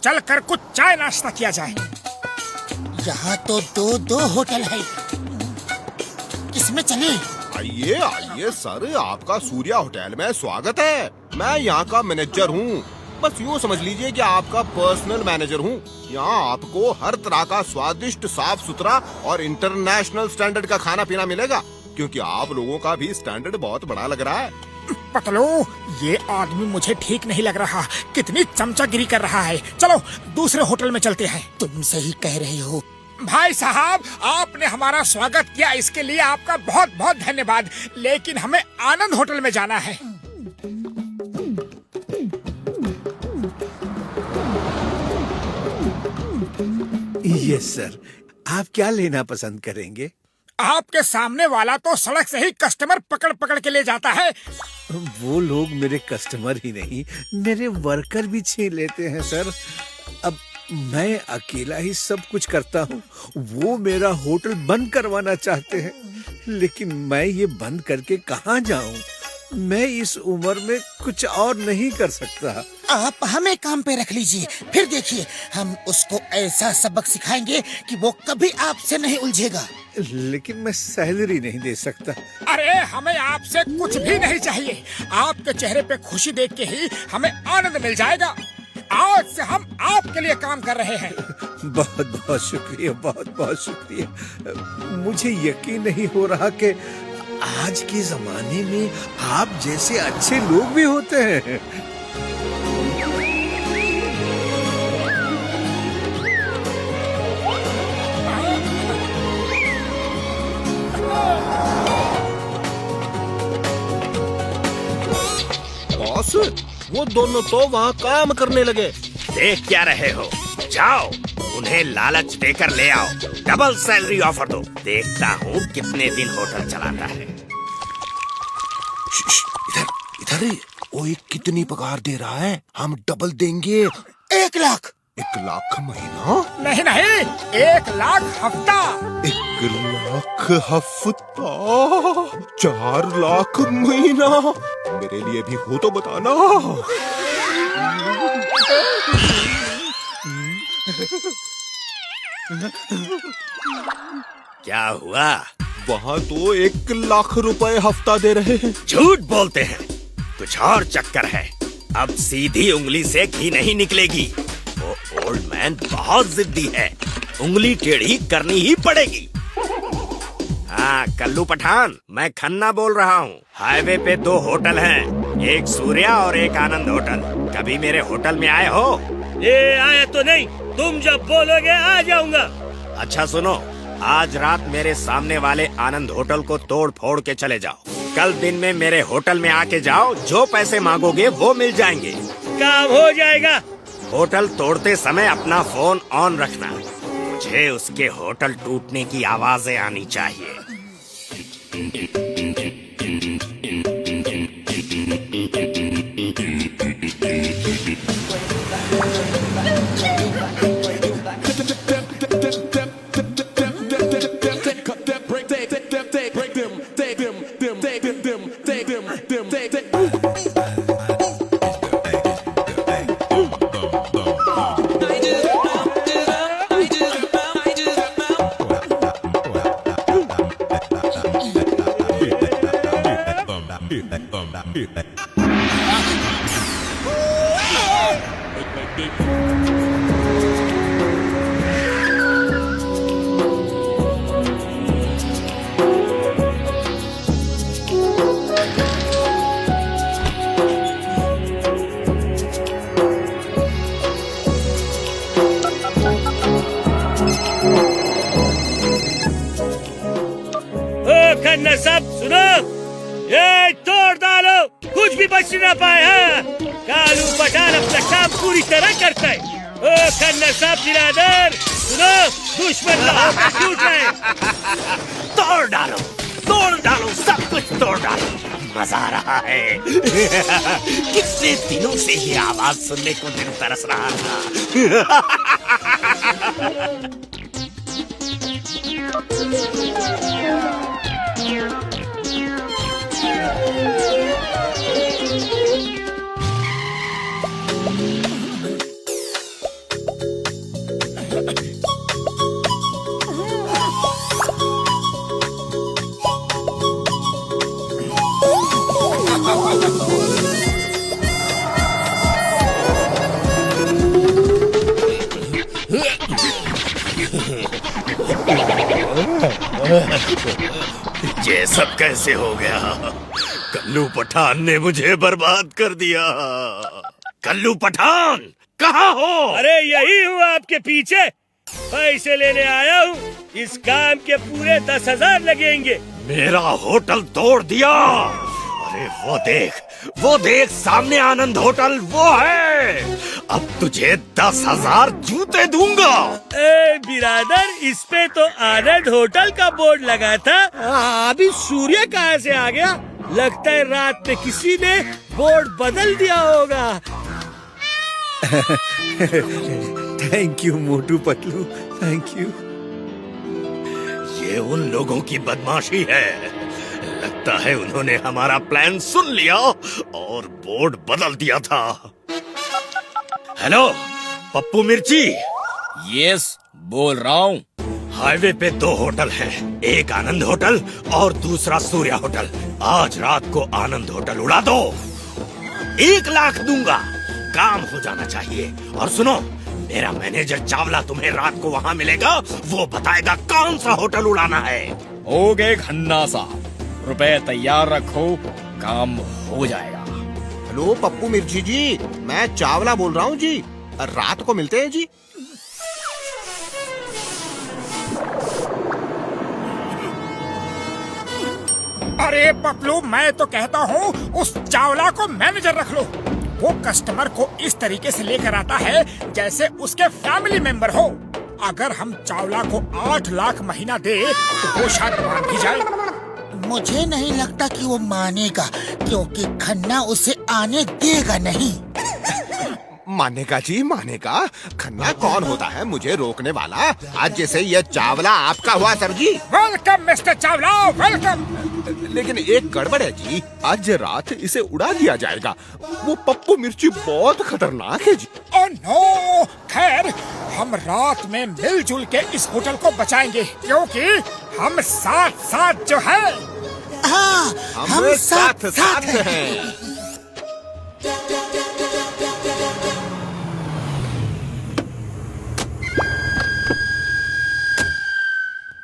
चल कर कुछ चाय नाश्ता किया जाए। यहाँ तो दो होटल है, किसमें चले? आइए आइए सर, आपका सूर्या होटल में स्वागत है। मैं यहाँ का मैनेजर हूँ। बस यूँ समझ लीजिए कि आपका पर्सनल मैनेजर हूँ। यहाँ आपको हर तरह का स्वादिष्ट, साफ सुथरा और इंटरनेशनल स्टैंडर्ड का खाना पीना मिलेगा, क्योंकि आप लोगों का भी स्टैंडर्ड बहुत बड़ा लग रहा है। पतलू, ये आदमी मुझे ठीक नहीं लग रहा। कितनी चमचागिरी कर रहा है। चलो दूसरे होटल में चलते हैं। तुम सही कह रहे हो भाई साहब, आपने हमारा स्वागत किया, इसके लिए आपका बहुत बहुत धन्यवाद। लेकिन हमें आनंद होटल में जाना है। यस सर, आप क्या लेना पसंद करेंगे? आपके सामने वाला तो सड़क से ही कस्टमर पकड़ पकड़ के ले जाता है। वो लोग मेरे कस्टमर ही नहीं, मेरे वर्कर भी छीन लेते हैं सर। अब मैं अकेला ही सब कुछ करता हूँ। वो मेरा होटल बंद करवाना चाहते हैं, लेकिन मैं ये बंद करके कहाँ जाऊँ? मैं इस उम्र में कुछ और नहीं कर सकता। आप हमें काम पे रख लीजिए, फिर देखिए हम उसको ऐसा सबक सिखाएंगे कि वो कभी आपसे नहीं उलझेगा। लेकिन मैं सैलरी नहीं दे सकता। अरे हमें आपसे कुछ भी नहीं चाहिए। आपके चेहरे पे खुशी देख के ही हमें आनंद मिल जाएगा। आज से हम आपके लिए काम कर रहे हैं। बहुत बहुत शुक्रिया, बहुत बहुत शुक्रिया। मुझे यकीन नहीं हो रहा कि आज के जमाने में आप जैसे अच्छे लोग भी होते हैं। बॉस, वो दोनों तो वहाँ काम करने लगे। देख क्या रहे हो? जाओ, उन्हें लालच देकर ले आओ। डबल सैलरी ऑफर दो। देखता हूँ कितने दिन होटल चलाता है। इधर इधर ही। वो एक कितनी पगार दे रहा है? हम डबल देंगे। 1 लाख। 1 लाख महीना? नहीं नहीं, 1 लाख हफ्ता। 1 लाख हफ्ता? 4 लाख महीना? मेरे लिए भी हो तो बताना। क्या हुआ? वहाँ तो 1 लाख रुपए हफ्ता दे रहे हैं। झूठ बोलते हैं। कुछ और चक्कर है। अब सीधी उंगली से घी नहीं निकलेगी। वो ओल्ड मैन बहुत जिद्दी है। उंगली टेढ़ी करनी ही पड़ेगी। हाँ कल्लू पठान, मैं खन्ना बोल रहा हूँ। हाईवे पे 2 होटल हैं, एक सूर्या और एक आनंद होटल। कभी मेरे होटल में आए हो? ये आया तो नहीं, तुम जब बोलोगे आ जाऊंगा। अच्छा सुनो, आज रात मेरे सामने वाले आनंद होटल को तोड़ फोड़ के चले जाओ। कल दिन में मेरे होटल में आके जाओ। जो पैसे मांगोगे वो मिल जाएंगे। काम हो जाएगा। होटल तोड़ते समय अपना फोन ऑन रखना। मुझे उसके होटल टूटने की आवाजें आनी चाहिए। खन्ना साहब सुनो, ये तोड़ डालो, कुछ भी बच ना पाए। हाँ, कालू पठान अपना काम पूरी तरह करता है। ओ खन्ना साहब बिरादर सुनो, दुश्मन का होकर टूट रहे। तोड़ डालो, तोड़ डालो, सब कुछ तोड़ डालो। मजा आ रहा है। कितने दिनों से ये आवाज सुनने को दिल तरस रहा था। ये सब कैसे हो गया? कल्लू पठान ने मुझे बर्बाद कर दिया। कल्लू पठान कहाँ हो? अरे यही हूँ आपके पीछे, पैसे लेने आया हूँ। इस काम के पूरे 10,000 लगेंगे। मेरा होटल तोड़ दिया। अरे वो देख सामने आनंद होटल वो है। अब तुझे 10,000 जूते दूंगा। ए बिरादर, इस पे तो आनंद होटल का बोर्ड लगा था। अभी सूर्य कहाँ से आ गया? लगता है रात में किसी ने बोर्ड बदल दिया होगा। Thank you Motu Patlu, thank you. ये उन लोगों की बदमाशी है। लगता है उन्होंने हमारा प्लान सुन लिया और बोर्ड बदल दिया था। हेलो पप्पू मिर्ची। यस, बोल रहा हूँ। हाईवे पे 2 होटल हैं, एक आनंद होटल और दूसरा सूर्या होटल। आज रात को आनंद होटल उड़ा दो, 1 लाख दूंगा। काम हो जाना चाहिए। और सुनो, मेरा मैनेजर चावला तुम्हें रात को वहाँ मिलेगा। वो बताएगा कौन सा होटल उड़ाना है। हो गए खन्ना साहब, रुपए तैयार रखो, काम हो जाएगा। हेलो पप्पू मिर्ची जी, मैं चावला बोल रहा हूँ जी। रात को मिलते हैं जी। अरे पपलू, मैं तो कहता हूँ उस चावला को मैनेजर रख लो। वो कस्टमर को इस तरीके से लेकर आता है जैसे उसके फैमिली मेंबर हो। अगर हम चावला को 8 लाख महीना दे तो वो शायद मान भी जाए। मुझे नहीं लगता कि वो मानेगा, क्योंकि खन्ना उसे आने देगा नहीं। मानेगा जी, मानेगा। खन्ना कौन होता है मुझे रोकने वाला? आज जैसे ये चावला आपका हुआ sir ji. Welcome mister Chawla, welcome. लेकिन एक गड़बड़ है जी, आज रात इसे उड़ा दिया जाएगा। वो पप्पू मिर्ची बहुत खतरनाक है जी। ओह नो, खैर हम रात में मिलजुल के इस होटल को बचाएंगे, क्योंकि हम साथ साथ जो है। हाँ, हम साथ साथ हैं।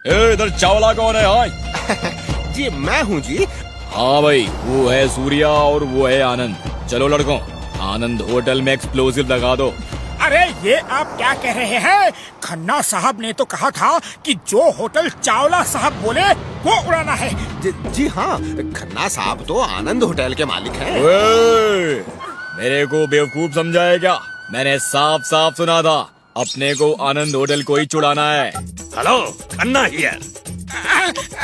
हैं। इधर चावला कौन है? हाँ जी मैं हूँ जी। हाँ भाई, वो है सूर्या और वो है आनंद। चलो लड़कों, आनंद होटल में एक्सप्लोसिव लगा दो। अरे ये आप क्या कह रहे हैं? खन्ना साहब ने तो कहा था कि जो होटल चावला साहब बोले वो उड़ाना है। जी हाँ, खन्ना साहब तो आनंद होटल के मालिक हैं। ओए, मेरे को बेवकूफ समझा है क्या? मैंने साफ साफ सुना था अपने को आनंद होटल को ही चुड़ाना है। Hello Khanna here.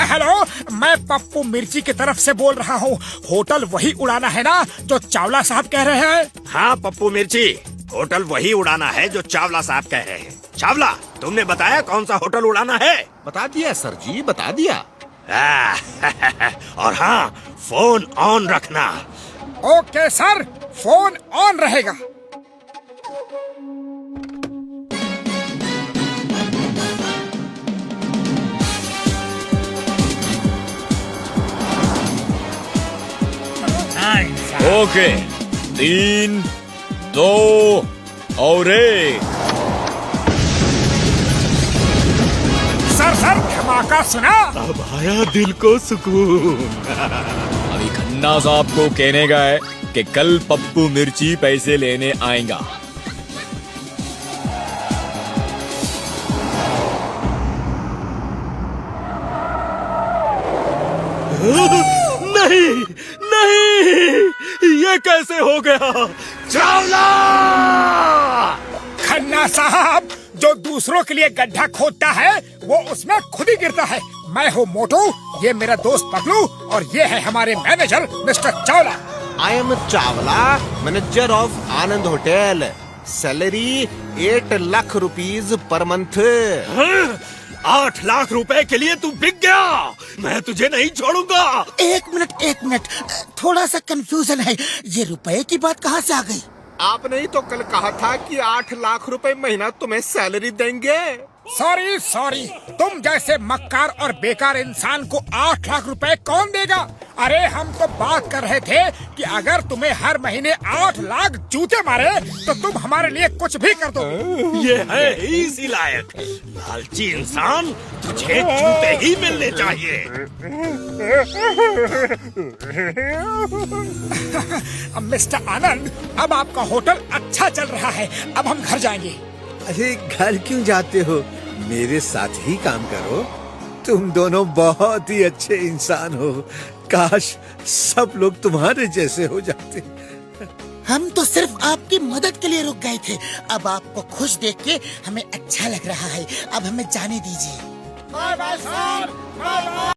हेलो, मैं पप्पू मिर्ची की तरफ से बोल रहा हूँ। होटल वही उड़ाना है ना जो चावला साहब कह रहे हैं? हाँ पप्पू मिर्ची, होटल वही उड़ाना है जो चावला साहब कह रहे हैं। चावला, तुमने बताया कौन सा होटल उड़ाना है? बता दिया सर जी, बता दिया। और हाँ, फोन ऑन रखना। ओके सर, फोन ऑन रहेगा। ओके, 3, 2 और 1। सर धमाका सुना? अब आया दिल को सुकून। अभी खन्ना साहब को कहने का है कि कल पप्पू मिर्ची पैसे लेने आएगा। नहीं नहीं, ये कैसे हो गया? चावला! खन्ना साहब जो दूसरों के लिए गड्ढा खोदता है वो उसमें खुद ही गिरता है। मैं हूँ मोटू, ये मेरा दोस्त पगलू और ये है हमारे manager mister Chawla. I am Chawla, manager of Anand hotel. Salary 8 lakh rupees per month. 8 lakh रुपए के लिए तू बिक गया। मैं तुझे नहीं छोड़ूंगा। एक मिनट, थोड़ा सा कंफ्यूजन है। ये रुपए की बात कहाँ से आ गई? आपने ही तो कल कहा था कि 8 लाख रुपए महीना तुम्हें सैलरी देंगे। सॉरी सॉरी, तुम जैसे मक्कार और बेकार इंसान को 8 लाख रुपए कौन देगा? अरे हम तो बात कर रहे थे कि अगर तुम्हें हर महीने 8 लाख जूते मारे तो तुम हमारे लिए कुछ भी कर दो। ये है ही इसी लायक। लालची इंसान, तुझे जूते ही मिलने चाहिए। मिस्टर आनंद, अब आपका होटल अच्छा चल रहा है, अब हम घर जाएंगे। अरे घर क्यों जाते हो, मेरे साथ ही काम करो। तुम दोनों बहुत ही अच्छे इंसान हो, काश सब लोग तुम्हारे जैसे हो जाते। हम तो सिर्फ आपकी मदद के लिए रुक गए थे। अब आपको खुश देख के हमें अच्छा लग रहा है। अब हमें जाने दीजिए। Bye bye sir, bye bye.